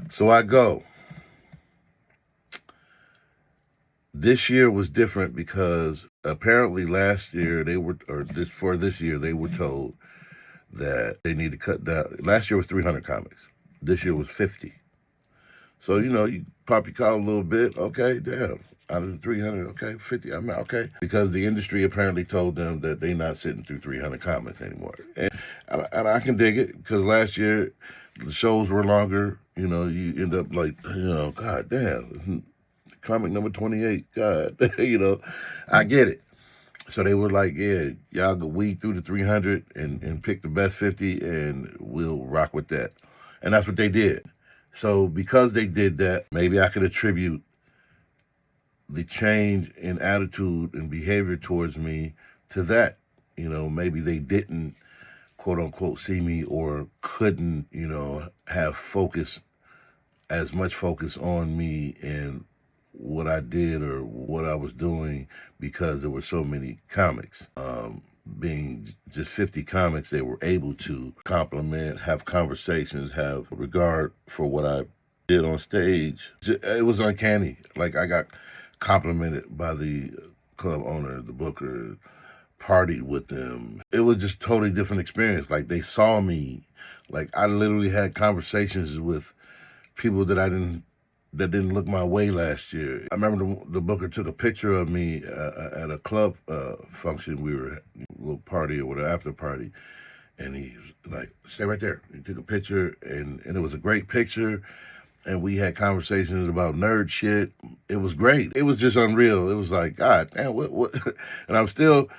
So I go. This year was different because apparently last year this year they were told that they need to cut down. Last year was 300 comics. This year was 50. So, you pop your collar a little bit. Okay, damn. Out of the 300, okay, 50. I'm out, okay. Because the industry apparently told them that they're not sitting through 300 comics anymore. And I can dig it because last year the shows were longer. You end up like, God damn, comic number 28. God, I get it. So they were like, yeah, y'all go weed through the 300 and pick the best 50 and we'll rock with that. And that's what they did. So because they did that, maybe I could attribute the change in attitude and behavior towards me to that. Maybe they didn't, quote unquote, see me or couldn't, have as much focus on me and what I did or what I was doing because there were so many comics. Being just 50 comics, they were able to compliment, have conversations, have regard for what I did on stage. It was uncanny. Like I got complimented by the club owner, the booker, partied with them. It was just totally different experience. Like they saw me. Like I literally had conversations with people that didn't look my way last year. I remember the booker took a picture of me at a club function. We were at a little party or whatever, after party. And he was like, stay right there. He took a picture and it was a great picture. And we had conversations about nerd shit. It was great. It was just unreal. It was like, God damn, what? And I'm still,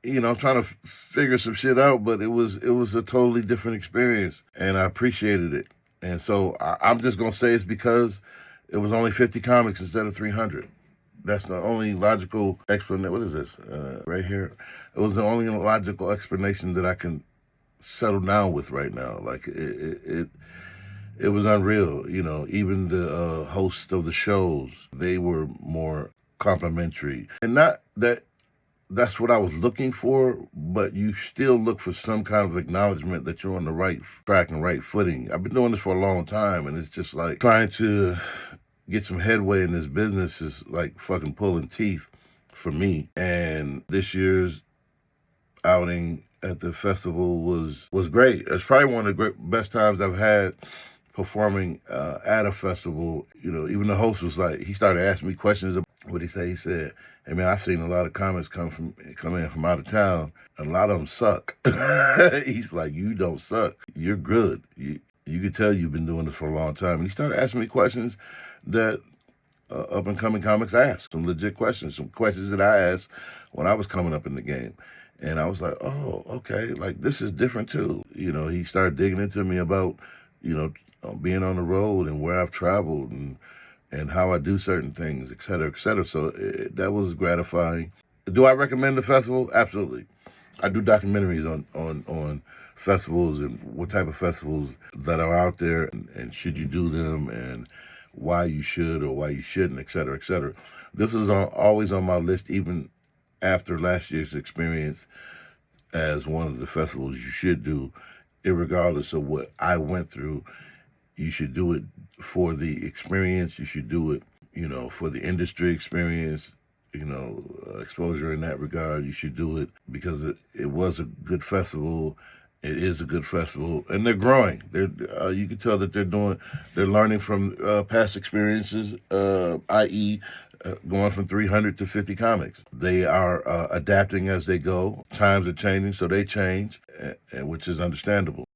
trying to figure some shit out, but it was a totally different experience. And I appreciated it. And so I'm just going to say it's because it was only 50 comics instead of 300. That's the only logical explanation. What is this? Right here. It was the only logical explanation that I can settle down with right now. Like, it was unreal. Even the hosts of the shows, they were more complimentary. And not that that's what I was looking for, but you still look for some kind of acknowledgement that you're on the right track and right footing. I've been doing this for a long time, and it's just like trying to get some headway in this business is like fucking pulling teeth for me. And this year's outing at the festival was great. It's probably one of the best times I've had performing at a festival. Even the host was like, he started asking me questions about what he said. He said, hey man, I've seen a lot of comments come in from out of town, and a lot of them suck. He's like, you don't suck. You're good. You can tell you've been doing this for a long time. And he started asking me questions that up and coming comics ask. Some legit questions, some questions that I asked when I was coming up in the game. And I was like, oh, okay, like this is different too. He started digging into me about, being on the road and where I've traveled and how I do certain things, et cetera, et cetera. So that was gratifying. Do I recommend the festival? Absolutely. I do documentaries on festivals and what type of festivals that are out there and should you do them and why you should or why you shouldn't, et cetera, et cetera. This is always on my list, even after last year's experience as one of the festivals you should do, irregardless of what I went through. You should do it for the experience. You should do it, for the industry experience, exposure in that regard. You should do it because it was a good festival. It is a good festival, and they're growing. You can tell that they're learning from past experiences, i.e., going from 300 to 50 comics. They are adapting as they go. Times are changing, so they change, which is understandable.